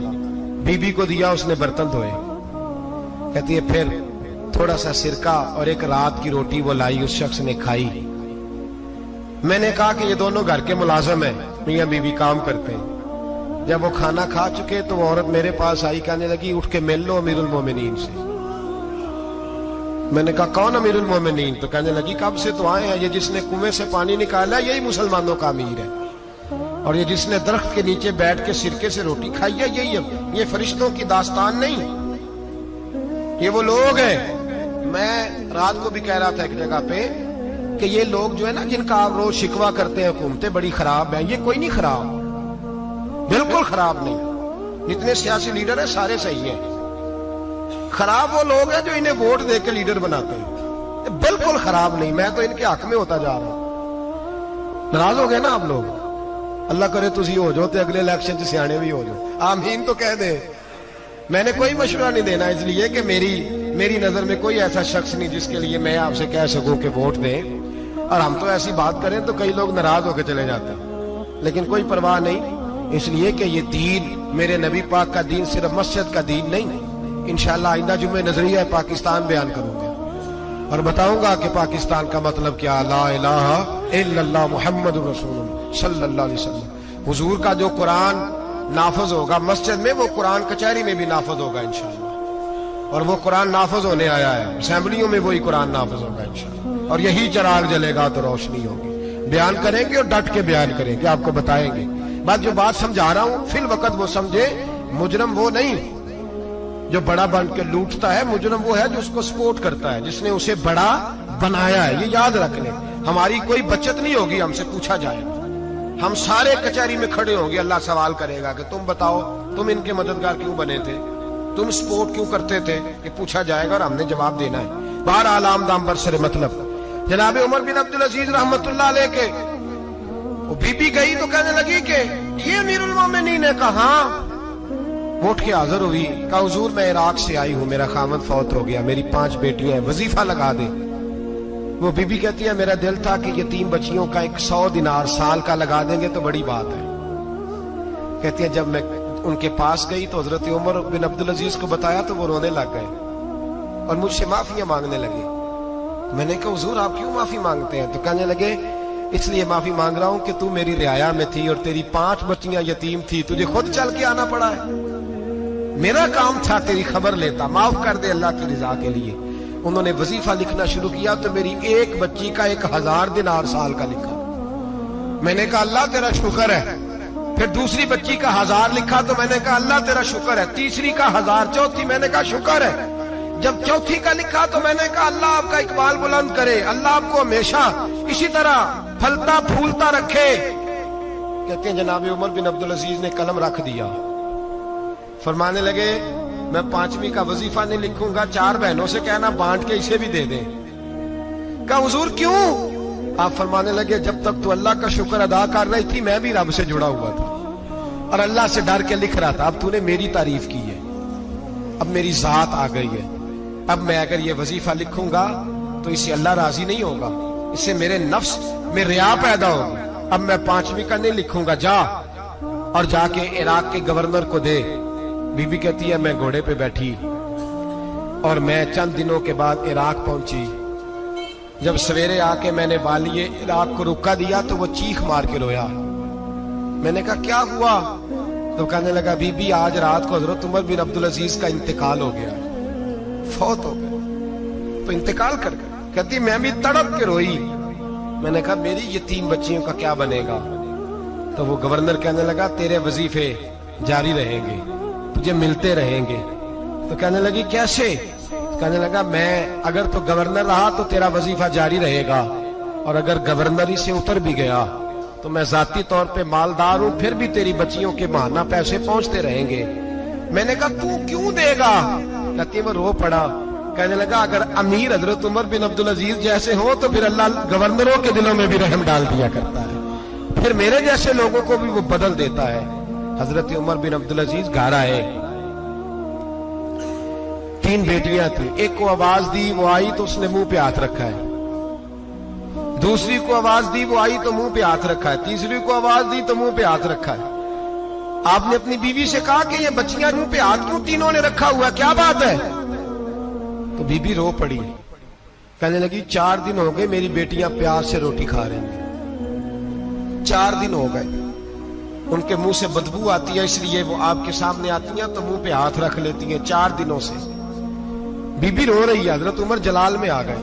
بی بی کو دیا، اس نے برتن دھوئے۔ کہتی ہے پھر تھوڑا سا سرکہ اور ایک رات کی روٹی وہ لائی، اس شخص نے کھائی۔ میں نے کہا کہ یہ دونوں گھر کے ملازم ہیں، میاں بی بی کام کرتے ہیں۔ جب وہ کھانا کھا چکے تو وہ عورت میرے پاس آئی، کہنے لگی اٹھ کے مل لو امیر المومنین سے۔ میں نے کہا کون امیر المومنین؟ تو کہنے لگی کب سے تو آئے ہیں، یہ جس نے کنویں سے پانی نکالا یہی مسلمانوں کا امیر ہے، اور یہ جس نے درخت کے نیچے بیٹھ کے سرکے سے روٹی کھائی ہے یہی ہے۔ یہ فرشتوں کی داستان نہیں، یہ وہ لوگ ہیں۔ میں رات کو بھی کہہ رہا تھا ایک جگہ پہ کہ یہ لوگ جو ہے نا جن کا آپ روز شکوہ کرتے ہیں حکومتیں بڑی خراب ہیں، یہ کوئی نہیں خراب، بالکل خراب نہیں۔ جتنے سیاسی لیڈر ہیں سارے صحیح ہیں، خراب وہ لوگ ہیں جو انہیں ووٹ دے کے لیڈر بناتے ہیں، بالکل خراب نہیں۔ میں تو ان کے حق میں ہوتا جا رہا ہوں۔ ناراض ہو گئے نا آپ لوگ؟ اللہ کرے تسی ہو جاؤ تو اگلے الیکشن سے سیانے بھی ہو جاؤ، آمین تو کہہ دے۔ میں نے کوئی مشورہ نہیں دینا، اس لیے کہ میری نظر میں کوئی ایسا شخص نہیں جس کے لیے میں آپ سے کہہ سکوں کہ ووٹ دیں، اور ہم تو ایسی بات کریں تو کئی لوگ ناراض ہو کے چلے جاتے ہیں، لیکن کوئی پرواہ نہیں، اس لیے کہ یہ دین میرے نبی پاک کا دین صرف مسجد کا دین نہیں۔ انشاءاللہ آئندہ جمعہ نظریہ پاکستان بیان کروں گا اور بتاؤں گا کہ پاکستان کا مطلب کیا، لا الہ الا اللہ محمد رسول اللہ صلی اللہ علیہ وسلم۔ حضور کا جو قرآن نافذ ہوگا مسجد میں، وہ قرآن کچہری میں بھی نافذ ہوگا انشاءاللہ، اور وہ قرآن نافذ ہونے آیا ہے، اسمبلیوں میں وہی قرآن نافذ ہوگا انشاءاللہ، اور یہی چراغ جلے گا تو روشنی ہوگی۔ بیان کریں گے اور ڈٹ کے بیان کریں گے، آپ کو بتائیں گے۔ جو بات سمجھا رہا ہوں فی الوقت وہ سمجھے، مجرم وہ نہیں جو بڑا بن کے لوٹتا ہے، مجرم وہ ہے جو اس کو سپورٹ کرتا ہے، جس نے اسے بڑا بنایا ہے۔ یہ یاد رکھ لیں، ہماری کوئی بچت نہیں ہوگی ہم سے پوچھا جائے، ہم سارے کچہری میں کھڑے ہوں گے، اللہ سوال کرے گا کہ تم بتاؤ تم ان کے مددگار کیوں بنے تھے، تم سپورٹ کیوں کرتے تھے، یہ پوچھا جائے گا اور ہم نے جواب دینا ہے۔ بہرحال آمدام برسر مطلب جناب عمر بن عبدالعزیز رحمت اللہ علیہ کے وہ بی بی گئی تو کہنے لگی کہ یہ امیر المومنین نے کہا، اٹھ کے حاضر ہوئی، کہا حضور میں عراق سے آئی ہوں، میرا خامد فوت ہو گیا، میری 5 بیٹیاں ہیں، وظیفہ لگا دے۔ وہ بی بی کہتی ہے میرا دل تھا کہ یتیم بچیوں کا 100 دینار سال کا لگا دیں گے تو بڑی بات ہے۔ کہتی ہے جب میں ان کے پاس گئی تو حضرت عمر بن عبدالعزیز کو بتایا تو وہ رونے لگ گئے اور مجھ سے معافیاں مانگنے لگے۔ میں نے کہا حضور آپ کیوں معافی مانگتے ہیں؟ تو کہنے لگے اس لیے معافی مانگ رہا ہوں کہ تو میری رعایا میں تھی اور تیری 5 بچیاں یتیم تھی، تجھے خود چل کے آنا پڑا ہے، میرا کام تھا تیری خبر لیتا، معاف کر دے اللہ کی رضا کے لیے۔ انہوں نے وظیفہ لکھنا شروع کیا تو میری ایک بچی کا 1000 دینار سال کا لکھا۔ میں نے کہا اللہ تیرا شکر ہے۔ پھر دوسری بچی کا 1000 لکھا تو میں نے کہا اللہ تیرا شکر ہے۔ تیسری کا 1000، چوتھی میں نے کہا شکر ہے۔ جب چوتھی کا لکھا تو میں نے کہا اللہ آپ کا اقبال بلند کرے، اللہ آپ کو ہمیشہ اسی طرح پھلتا پھولتا رکھے۔ کہتے ہیں جناب عمر بن عبدالعزیز نے قلم رکھ دیا، فرمانے لگے میں 5ویں کا وظیفہ نہیں لکھوں گا، 4 بہنوں سے کہنا بانٹ کے اسے بھی دے دیں۔ کہا حضور کیوں؟ آپ فرمانے لگے جب تک تو اللہ کا شکر ادا کر رہی تھی میں بھی رب سے جڑا ہوا تھا اور اللہ سے ڈر کے لکھ رہا تھا، اب تو نے میری تعریف کی ہے، اب میری ذات آ گئی ہے، اب میں اگر یہ وظیفہ لکھوں گا تو اس سے اللہ راضی نہیں ہوگا، اس سے میرے نفس میں ریا پیدا ہوگی، اب میں 5ویں کا نہیں لکھوں گا، جا اور جا کے عراق کے گورنر کو دے۔ بی بی کہتی ہے میں گھوڑے پہ بیٹھی اور میں چند دنوں کے بعد عراق پہنچی، جب سویرے آ کے میں نے والی عراق کو رکا دیا تو وہ چیخ مار کے رویا۔ میں نے کہا کیا ہوا؟ تو کہنے لگا بی بی آج رات کو حضرت عمر بن عبدالعزیز کا انتقال ہو گیا، فوت ہو گیا، تو انتقال کر گیا۔ کہتی میں بھی تڑپ کے روئی، میں نے کہا میری یتیم بچیوں کا کیا بنے گا؟ تو وہ گورنر کہنے لگا تیرے وظیفے جاری رہیں گے، تجھے ملتے رہیں گے۔ تو کہنے لگی کیسے؟ کہنے لگا میں اگر تو گورنر رہا تو تیرا وظیفہ جاری رہے گا، اور اگر گورنری سے اتر بھی گیا تو میں ذاتی طور پہ مالدار ہوں، پھر بھی تیری بچیوں کے ماہانہ پیسے پہنچتے رہیں گے۔ میں نے کہا تو کیوں دے گا؟ کہتی وہ رو پڑا، کہنے لگا اگر امیر حضرت عمر بن عبدالعزیز جیسے ہوں تو پھر اللہ گورنروں کے دلوں میں بھی رحم ڈال دیا کرتا ہے، پھر میرے جیسے لوگوں کو بھی وہ بدل دیتا ہے۔ حضرت عمر بن عبدالعزیز گھر آئے، 3 بیٹیاں تھیں، ایک کو آواز دی وہ آئی تو اس نے منہ پہ ہاتھ رکھا ہے، دوسری کو آواز دی وہ آئی تو منہ پہ ہاتھ رکھا ہے، تیسری کو آواز دی تو منہ پہ ہاتھ رکھا ہے۔ آپ نے اپنی بیوی سے کہا کہ یہ بچیاں منہ پہ ہاتھ کیوں تینوں نے رکھا ہوا، کیا بات ہے؟ تو بی بی رو پڑی، کہنے لگی 4 دن ہو گئے میری بیٹیاں پیار سے روٹی کھا رہی ہیں، 4 دن ہو گئے، ان کے منہ سے بدبو آتی ہے اس لیے وہ آپ کے سامنے آتی ہیں تو منہ پہ ہاتھ رکھ لیتی ہیں 4 دنوں سے۔ بی بی رو رہی ہے، حضرت عمر جلال میں آ گئے،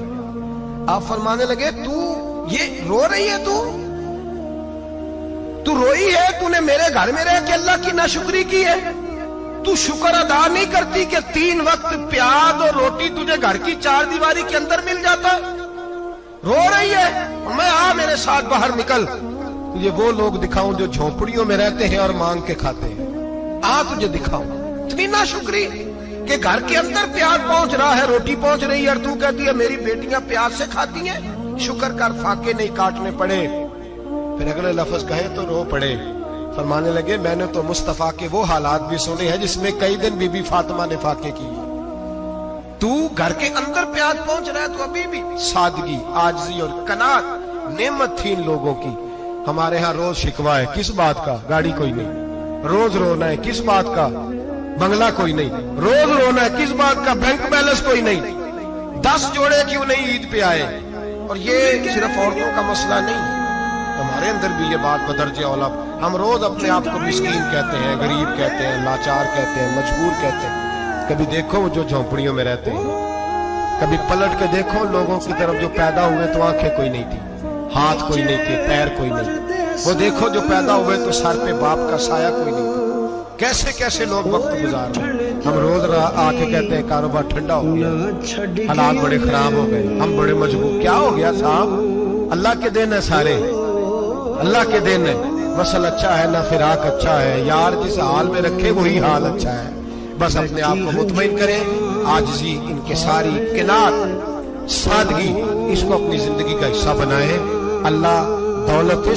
آپ فرمانے لگے تو یہ رو رہی ہے، تو روئی ہے، تو نے میرے گھر میں رہ کے اللہ کی ناشکری کی ہے، تو شکر ادا نہیں کرتی کہ 3 وقت پیاز اور روٹی تجھے گھر کی 4 دیواری کے اندر مل جاتا، رو رہی ہے؟ میں آ میرے ساتھ باہر نکل، تجھے وہ لوگ دکھاؤں جو جھونپڑیوں میں رہتے ہیں اور مانگ کے کھاتے ہیں، آ تجھے دکھاؤں اتنی ناشکری کہ گھر کے اندر پیاز پہنچ رہا ہے، روٹی پہنچ رہی ہے اور تو کہتی ہے میری بیٹیاں پیاز سے کھاتی ہیں، شکر کر فاقے نہیں کاٹنے پڑے۔ پھر اگلے لفظ کہے تو رو پڑے، فرمانے لگے میں نے تو مصطفیٰ کے وہ حالات بھی سنے ہیں جس میں کئی دن بی بی فاطمہ نے فاقے کی، تو گھر کے اندر پیاز پہنچ رہا ہے، تو ابھی بھی سادگی، عاجزی اور قناعت نعمت تھی ان لوگوں کی۔ ہمارے ہاں روز شکوا ہے، کس بات کا؟ گاڑی کوئی نہیں، روز رونا ہے، کس بات کا؟ بنگلہ کوئی نہیں، روز رونا ہے، کس بات کا؟ بینک بیلنس کوئی نہیں، 10 جوڑے کیوں نہیں عید پہ آئے؟ اور یہ صرف عورتوں کا مسئلہ نہیں، ہمارے اندر بھی یہ بات بدرجہ اولا، ہم روز اپنے آپ کو مسکین کہتے ہیں، غریب کہتے ہیں، لاچار کہتے ہیں، مجبور کہتے ہیں۔ کبھی دیکھو جو جھونپڑیوں میں رہتے ہیں، کبھی پلٹ کے دیکھو لوگوں کی طرف جو پیدا ہوئے تو آنکھیں کوئی نہیں تھی، ہاتھ کوئی نہیں تھے، پیر کوئی نہیں تھے، وہ دیکھو جو پیدا ہوئے تو سر پہ باپ کا سایہ کوئی نہیں تھا، کیسے کیسے لوگ وقت گزار رہے ہیں۔ ہم روز آ کے کہتے ہیں کاروبار ٹھنڈا ہو گیا، حالات بڑے خراب ہو گئے، ہم بڑے مجبور، کیا ہو گیا صاحب؟ اللہ کے دن ہے، سارے اللہ کے دن ہے، وصل اچھا ہے نہ فراق اچھا ہے، یار جس حال میں رکھے وہی حال اچھا ہے۔ بس اپنے آپ کو مطمئن کریں، عاجزی، انکساری، قناعت، سادگی، اس کو اپنی زندگی کا حصہ بنائیں۔ اللہ دولت